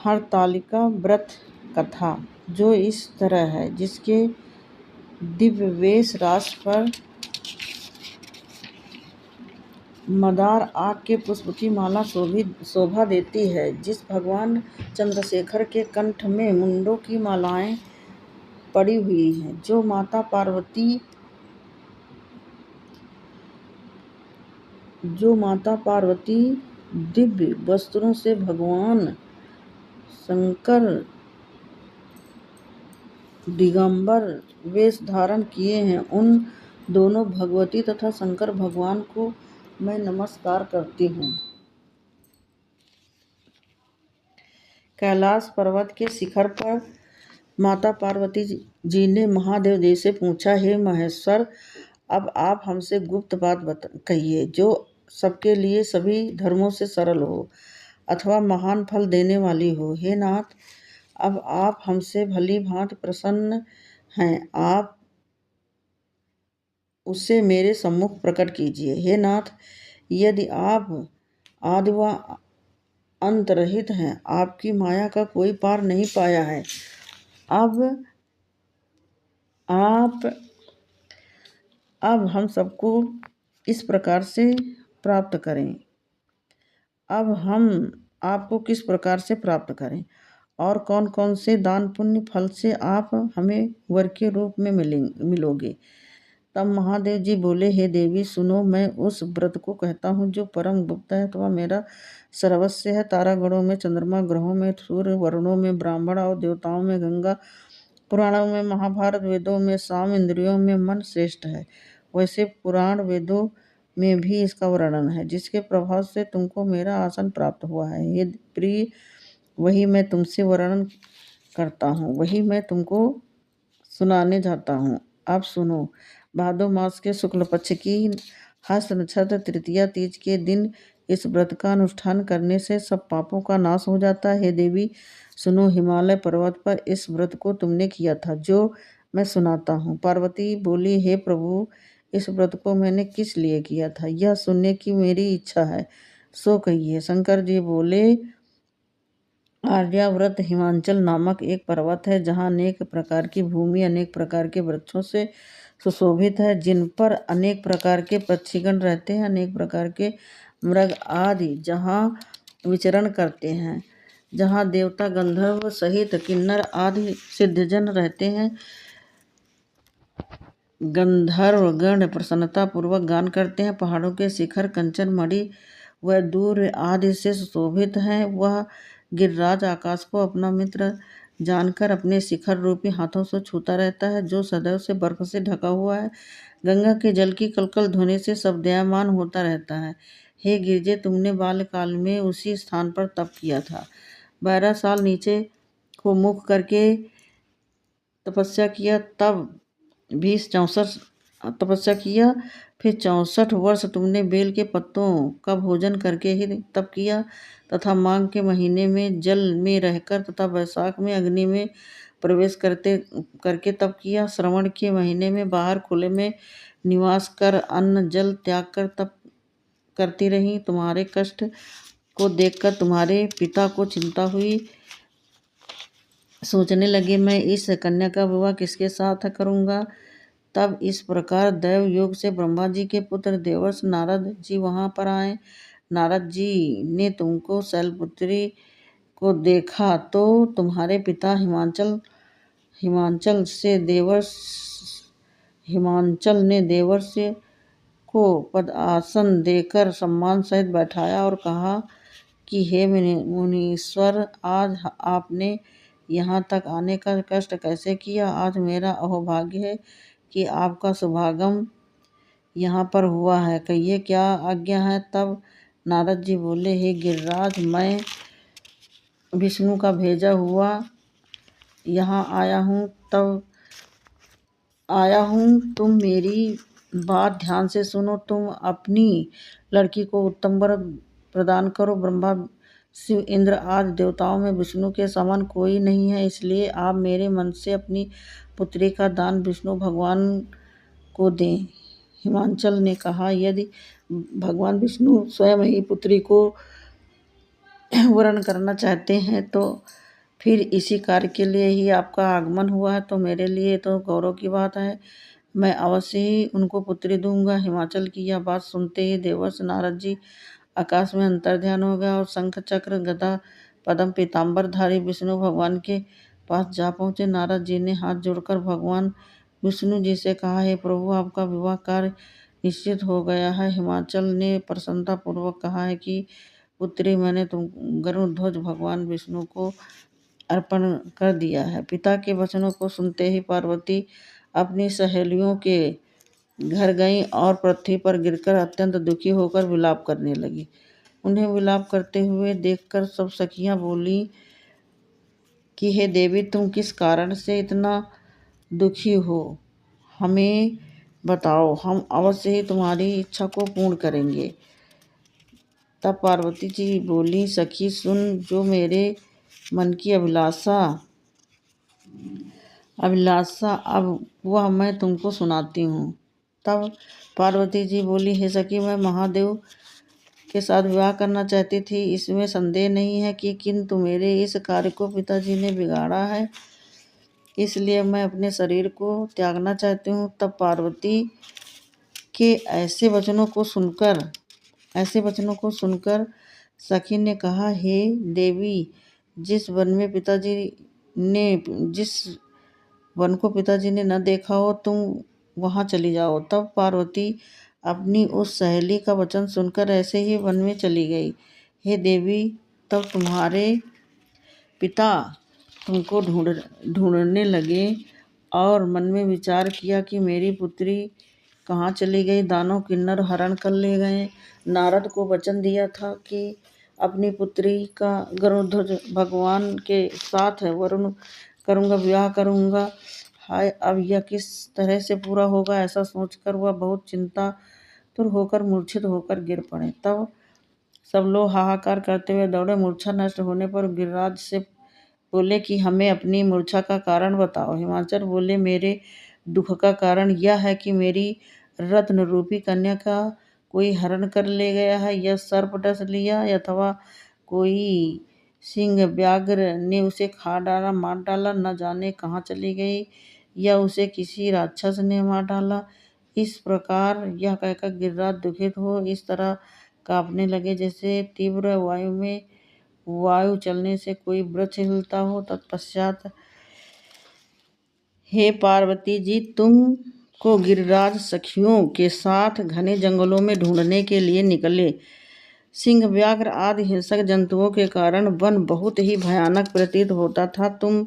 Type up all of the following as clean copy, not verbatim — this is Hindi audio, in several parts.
हरतालिका व्रत कथा, जो इस तरह है। जिसके दिव्य वेश रास पर मदार आग के पुष्प की माला शोभा देती है। जिस भगवान चंद्रशेखर के कंठ में मुंडों की मालाएं पड़ी हुई हैं। जो माता पार्वती दिव्य वस्त्रों से भगवान शंकर दिगंबर वेश धारण किए हैं, उन दोनों भगवती तथा शंकर भगवान को मैं नमस्कार करती हूँ। कैलाश पर्वत के शिखर पर माता पार्वती जी ने महादेव जी से पूछा, हे महेश्वर, अब आप हमसे गुप्त बात कहिए, जो सबके लिए सभी धर्मों से सरल हो अथवा महान फल देने वाली हो। हे नाथ, अब आप हमसे भली भांति प्रसन्न हैं, आप उसे मेरे सम्मुख प्रकट कीजिए। हे नाथ, यदि आप आदि व अंत रहित हैं, आपकी माया का कोई पार नहीं पाया है, अब हम सबको इस प्रकार से प्राप्त करें। अब हम आपको किस प्रकार से प्राप्त करें और कौन कौन से दान पुण्य फल से आप हमें वर के रूप में मिलोगे। तब महादेव जी बोले, हे देवी सुनो, मैं उस व्रत को कहता हूँ जो परम गुप्त है अथवा मेरा सर्वस्व है। तारागणों में चंद्रमा, ग्रहों में सूर्य, वर्णों में ब्राह्मण और देवताओं में गंगा, पुराणों में महाभारत, वेदों में साम, इंद्रियों में मन श्रेष्ठ है। वैसे पुराण वेदों में भी इसका वर्णन है, जिसके प्रभाव से तुमको मेरा आसन प्राप्त हुआ है। हे प्रिय, वही मैं तुमसे वर्णन करता हूँ, वही मैं तुमको सुनाने जाता हूँ। अब सुनो। भादो मास के शुक्ल पक्ष की हस्त नक्षत्र तृतीया तीज के दिन इस व्रत का अनुष्ठान करने से सब पापों का नाश हो जाता है। हे देवी सुनो, हिमालय पर्वत पर इस व्रत को तुमने किया था, जो मैं सुनाता हूँ। पार्वती बोली, हे प्रभु, इस व्रत को मैंने किस लिए किया था, यह सुनने की मेरी इच्छा है, सो कहिए। शंकर जी बोले, आर्याव्रत हिमांचल नामक एक पर्वत है, जहाँ अनेक प्रकार की भूमि अनेक प्रकार के वृक्षों से सुशोभित है, जिन पर अनेक प्रकार के पक्षीगण रहते हैं, अनेक प्रकार के मृग आदि जहाँ विचरण करते हैं, जहाँ देवता गंधर्व सहित किन्नर आदि सिद्धजन रहते हैं। गंधर्वगण प्रसन्नता पूर्वक गान करते हैं। पहाड़ों के शिखर कंचन मणि व दूर आदि से सुशोभित हैं। वह गिरिराज आकाश को अपना मित्र जानकर अपने शिखर रूपी हाथों से छूता रहता है, जो सदैव से बर्फ से ढका हुआ है। गंगा के जल की कलकल ध्वनि से शब्दयमान होता रहता है। हे गिरिजे, तुमने बाल्यकाल में उसी स्थान पर तप किया था। 12 साल नीचे को मुख करके तपस्या किया, तब भी 64 तपस्या किया। फिर 64 वर्ष तुमने बेल के पत्तों का भोजन करके ही तप किया, तथा माघ के महीने में जल में रहकर तथा वैशाख में अग्नि में प्रवेश करके तप किया। श्रवण के महीने में बाहर खुले में निवास कर अन्न जल त्याग कर तप करती रही। तुम्हारे कष्ट को देखकर तुम्हारे पिता को चिंता हुई। सोचने लगे, मैं इस कन्या का विवाह किसके साथ करूँगा। तब इस प्रकार दैव योग से ब्रह्मा जी के पुत्र देवर्ष नारद जी वहाँ पर आए। नारद जी ने तुमको शैलपुत्री को देखा तो तुम्हारे पिता हिमांचल ने देवर्ष को पद आसन देकर सम्मान सहित बैठाया और कहा कि हे मुनीश्वर, आज आपने यहाँ तक आने का कष्ट कैसे किया। आज मेरा अहोभाग्य है कि आपका शुभागम यहाँ पर हुआ है, कहिए क्या आज्ञा है। तब नारद जी बोले, हे गिरिराज, मैं विष्णु का भेजा हुआ यहाँ आया हूँ, तुम मेरी बात ध्यान से सुनो। तुम अपनी लड़की को उत्तम वर प्रदान करो। ब्रह्मा, शिव, इंद्र आदि देवताओं में विष्णु के समान कोई नहीं है, इसलिए आप मेरे मन से अपनी पुत्री का दान विष्णु भगवान को दें। हिमांचल ने कहा, यदि भगवान विष्णु स्वयं ही पुत्री को वर्णन करना चाहते हैं तो फिर इसी कार्य के लिए ही आपका आगमन हुआ है, तो मेरे लिए तो गौरव की बात है। मैं अवश्य ही उनको पुत्री दूंगा। हिमाचल की यह बात सुनते ही देवर्षि नारद जी आकाश में अंतर्ध्यान हो गया और शंख चक्र गदा पद्म पीताम्बरधारी विष्णु भगवान के पास जा पहुँचे। नारद जी ने हाथ जोड़कर भगवान विष्णु जी से कहा, हे प्रभु, आपका विवाह कार्य निश्चित हो गया है। हिमाचल ने प्रसन्नता पूर्वक कहा है कि पुत्री मैंने तुम गरुड़ध्वज भगवान विष्णु को अर्पण कर दिया है। पिता के वचनों को सुनते ही पार्वती अपनी सहेलियों के घर गईं और पृथ्वी पर गिरकर अत्यंत दुखी होकर विलाप करने लगी। उन्हें विलाप करते हुए देखकर सब सखियां बोली कि हे देवी, तुम किस कारण से इतना दुखी हो, हमें बताओ, हम अवश्य ही तुम्हारी इच्छा को पूर्ण करेंगे। तब पार्वती जी बोली, सखी सुन, जो मेरे मन की अभिलाषा अब वह मैं तुमको सुनाती हूँ। तब पार्वती जी बोली, हे सखी, मैं महादेव के साथ विवाह करना चाहती थी, इसमें संदेह नहीं है कि किंतु मेरे इस कार्य को पिताजी ने बिगाड़ा है, इसलिए मैं अपने शरीर को त्यागना चाहती हूँ। तब पार्वती के ऐसे वचनों को सुनकर सखी ने कहा, हे देवी, जिस वन को पिताजी ने न देखा हो, तुम वहाँ चली जाओ। तब पार्वती अपनी उस सहेली का वचन सुनकर ऐसे ही वन में चली गई। हे देवी, तब तुम्हारे पिता तुमको ढूंढने लगे और मन में विचार किया कि मेरी पुत्री कहाँ चली गई। दानव किन्नर हरण कर ले गए। नारद को वचन दिया था कि अपनी पुत्री का गरुड़ध्वज भगवान के साथ वरुण करूँगा, विवाह करूँगा। हाय, अब यह किस तरह से पूरा होगा, ऐसा सोचकर वह बहुत चिंतातुर होकर मूर्छित होकर गिर पड़े। तब सब लोग हाहाकार करते हुए दौड़े। मूर्छा नष्ट होने पर गिरिराज से बोले कि हमें अपनी मूर्छा का कारण बताओ। हिमाचल बोले, मेरे दुख का कारण यह है कि मेरी रत्न रूपी कन्या का कोई हरण कर ले गया है, यह सर्प डस लिया, अथवा कोई सिंह व्याघ्र ने उसे खा डाला, मार डाला, न जाने कहाँ चली गई, या उसे किसी राक्षस ने मार डाला। इस प्रकार यह कहकर गिरिराज दुखित हो इस तरह कांपने लगे जैसे तीव्र वायु चलने से कोई वृक्ष हिलता हो। तत्पश्चात हे पार्वती जी, तुम को गिरिराज सखियों के साथ घने जंगलों में ढूंढने के लिए निकले। सिंह, व्याघ्र आदि हिंसक जंतुओं के कारण वन बहुत ही भयानक प्रतीत होता था। तुम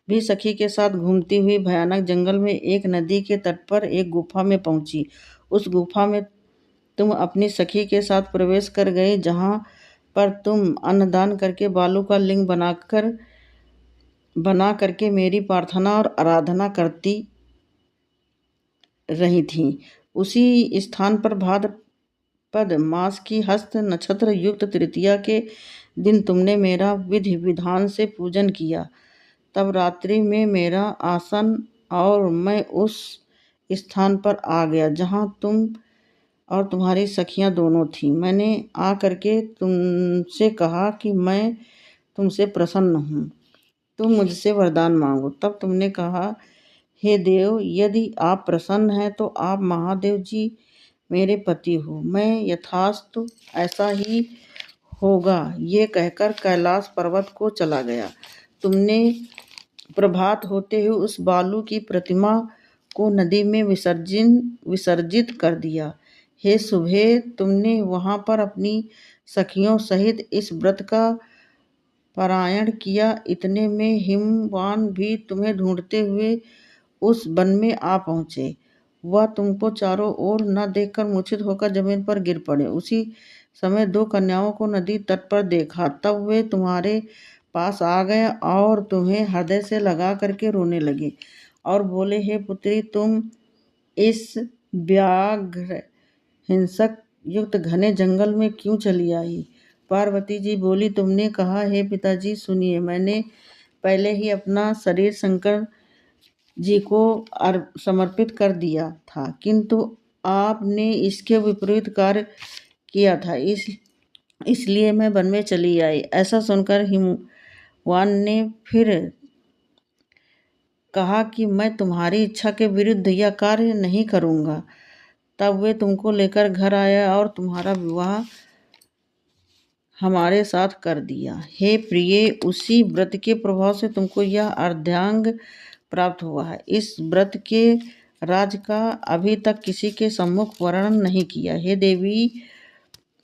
भी सखी के साथ घूमती हुई भयानक जंगल में एक नदी के तट पर एक गुफा में पहुंची। उस गुफा में तुम अपनी सखी के साथ प्रवेश कर गई, जहां पर तुम अन्नदान करके बालू का लिंग बना करके मेरी प्रार्थना और आराधना करती रही थी। उसी स्थान पर भाद्रपद मास की हस्त नक्षत्र युक्त तृतीया के दिन तुमने मेरा विधि विधान से पूजन किया। तब रात्रि में मेरा आसन और मैं उस स्थान पर आ गया जहां तुम और तुम्हारी सखियां दोनों थीं। मैंने आ करके तुमसे कहा कि मैं तुमसे प्रसन्न हूँ, तुम मुझसे वरदान मांगो। तब तुमने कहा, हे देव, यदि आप प्रसन्न हैं तो आप महादेव जी मेरे पति हो। मैं यथास्तु ऐसा ही होगा, ये कहकर कैलाश पर्वत को चला गया। तुमने प्रभात होते हुए उस बालू की प्रतिमा को नदी में विसर्जित कर दिया। हे सुबह, तुमने वहां पर अपनी सखियों सहित इस व्रत का पारायण किया। इतने में हिमवान भी तुम्हें ढूंढते हुए उस वन में आ पहुंचे। वह तुमको चारों ओर न देखकर मूर्छित होकर जमीन पर गिर पड़े। उसी समय दो कन्याओं को नदी तट पर देखा। तब वे तुम्हारे पास आ गए और तुम्हें हृदय से लगा करके रोने लगे और बोले, हे पुत्री, तुम इस व्याघ्र हिंसक युक्त घने जंगल में क्यों चली आई? पार्वती जी बोली, तुमने कहा, हे पिताजी, सुनिए, मैंने पहले ही अपना शरीर शंकर जी को समर्पित कर दिया था, किंतु आपने इसके विपरीत कार्य किया था, इसलिए मैं वन में चली आई। ऐसा सुनकर हिमवान ने फिर कहा कि मैं तुम्हारी इच्छा के विरुद्ध यह कार्य नहीं करूँगा। तब वे तुमको लेकर घर आया और तुम्हारा विवाह हमारे साथ कर दिया। हे प्रिय, उसी व्रत के प्रभाव से तुमको यह अर्धांग प्राप्त हुआ है। इस व्रत के राज का अभी तक किसी के सम्मुख वर्णन नहीं किया। हे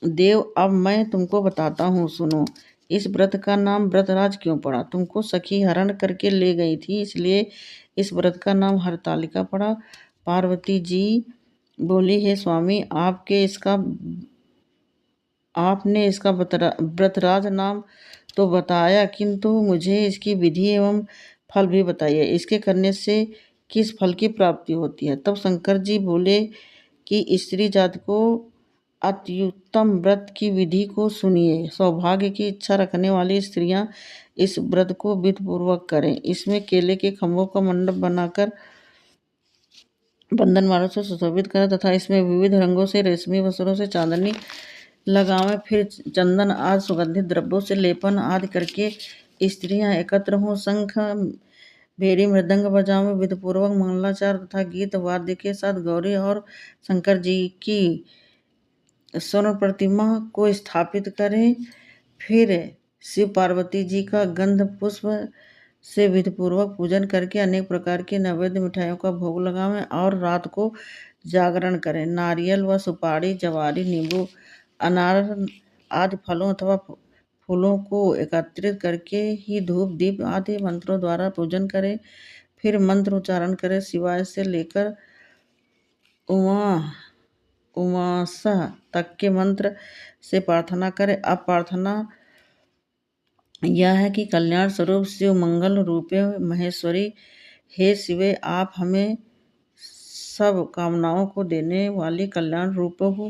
देव, अब मैं तुमको बताता हूँ, सुनो। इस व्रत का नाम व्रतराज क्यों पड़ा? तुमको सखी हरण करके ले गई थी, इसलिए इस व्रत का नाम हरतालिका पड़ा। पार्वती जी बोली, हे स्वामी, आपने इसका व्रतराज नाम तो बताया, किंतु मुझे इसकी विधि एवं फल भी बताइए। इसके करने से किस फल की प्राप्ति होती है? तब शंकर जी बोले कि स्त्री जाति को अत्युत्तम व्रत की विधि को सुनिए। सौभाग्य की इच्छा रखने वाली स्त्रियां इस व्रत को विधिपूर्वक करें। इसमें केले के खंभों का मंडप बनाकर बंधन मालों से सुशोभित करें तथा इसमें विविध रंगों से रेशमी वस्त्रों से चांदनी लगावें। फिर चंदन आदि सुगंधित द्रव्यों से लेपन आदि करके स्त्रियां एकत्र हों। शंख, भेरी, मृदंग बजावें। विधिपूर्वक मंगलाचार तथा गीत वाद्य के साथ गौरी और शंकर जी की स्वर्ण प्रतिमा को स्थापित करें। फिर शिव पार्वती जी का गंध पुष्प से विधिपूर्वक पूजन करके अनेक प्रकार की नैवेद्य मिठाइयों का भोग लगावें और रात को जागरण करें। नारियल व सुपारी, जवारी, नींबू, अनार आदि फलों अथवा फूलों को एकत्रित करके ही धूप दीप आदि मंत्रों द्वारा पूजन करें। फिर मंत्र उच्चारण करें। शिवाय से लेकर उमासा तक के मंत्र से प्रार्थना करें। अब प्रार्थना यह है कि कल्याण स्वरूप शिव मंगल रूपे महेश्वरी, हे शिवे, आप हमें सब कामनाओं को देने वाली कल्याण रूप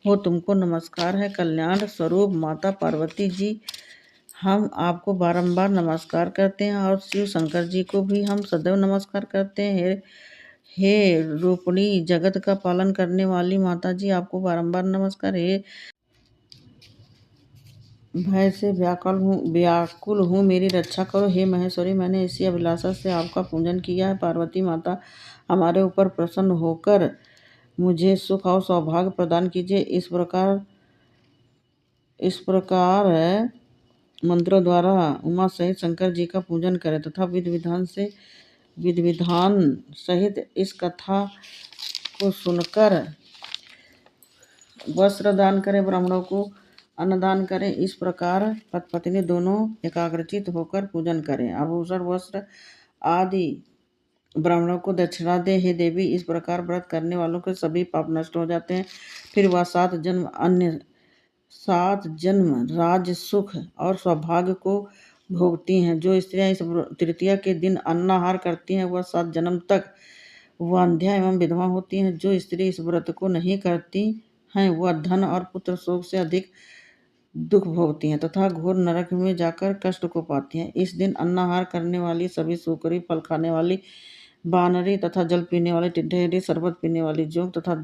हो तुमको नमस्कार है। कल्याण स्वरूप माता पार्वती जी, हम आपको बारंबार नमस्कार करते हैं और शिव शंकर जी को भी हम सदैव नमस्कार करते हैं। हे रूपणी, जगत का पालन करने वाली माता जी, आपको बारंबार नमस्कार। हे भय से व्याकुल हूँ, मेरी रक्षा करो। हे महेश्वरी, मैंने इसी अभिलाषा से आपका पूजन किया है। पार्वती माता, हमारे ऊपर प्रसन्न होकर मुझे सुख और सौभाग्य प्रदान कीजिए। इस प्रकार मंत्रों द्वारा उमा सहित शंकर जी का पूजन करें तथा विधि-विधान सहित इस कथा को सुनकर वस्त्र दान करें, ब्राह्मणों को अन्नदान करें। इस प्रकार पति पत्नी दोनों एकाग्रचित होकर पूजन करें। आभूषण, वस्त्र आदि ब्राह्मणों को दक्षिणा दे। हे देवी, इस प्रकार व्रत करने वालों के सभी पाप नष्ट हो जाते हैं। फिर वह 7 जन्म राज सुख और सौभाग्य को भोगती हैं। जो स्त्रियां इस तृतीया के दिन अन्नाहार करती हैं, वह 7 जन्म तक वांध्या एवं विधवा होती हैं। जो स्त्री इस व्रत को नहीं करती हैं, वह धन और पुत्र शोक से अधिक दुख भोगती हैं तथा घोर नरक में जाकर कष्ट को पाती हैं। इस दिन अन्नाहार करने वाली सभी सूकरी, फल खाने वाली बानरी तथा जल पीने वाली टिड्ढेरी, शरबत पीने वाली जोंक तथा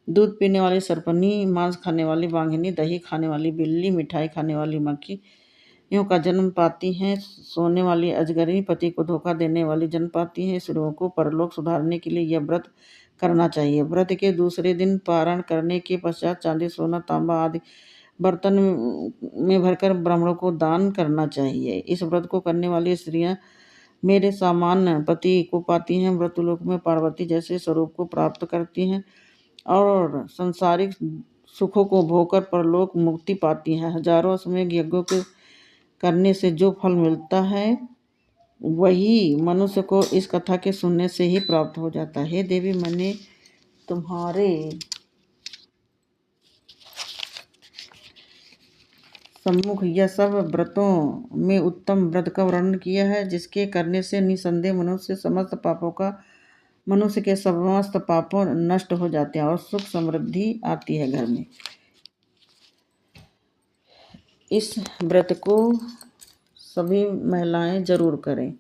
दूध पीने वाली सर्पनी, मांस खाने वाली बाघिनी, दही खाने वाली बिल्ली, मिठाई खाने वाली मक्खियों का जन्म पाती हैं। सोने वाली अजगरी, पति को धोखा देने वाली जन्म पाती हैं। स्त्रियों को परलोक सुधारने के लिए यह व्रत करना चाहिए। व्रत के दूसरे दिन पारण करने के पश्चात चांदी, सोना, तांबा आदि बर्तन में भरकर ब्राह्मणों को दान करना चाहिए। इस व्रत को करने वाली स्त्रियां मेरे समान पति को पाती हैं, व्रतलोक में पार्वती जैसे स्वरूप को प्राप्त करती हैं और सांसारिक सुखों को भोगकर परलोक मुक्ति पाती हैं। हजारों अश्वमेध यज्ञों के करने से जो फल मिलता है, वही मनुष्य को इस कथा के सुनने से ही प्राप्त हो जाता है। हे देवी, मैंने तुम्हारे सम्मुख यह सब व्रतों में उत्तम व्रत का वर्णन किया है, जिसके करने से निसंदेह मनुष्य के समस्त पापों नष्ट हो जाते हैं और सुख समृद्धि आती है घर में। इस व्रत को सभी महिलाएं जरूर करें।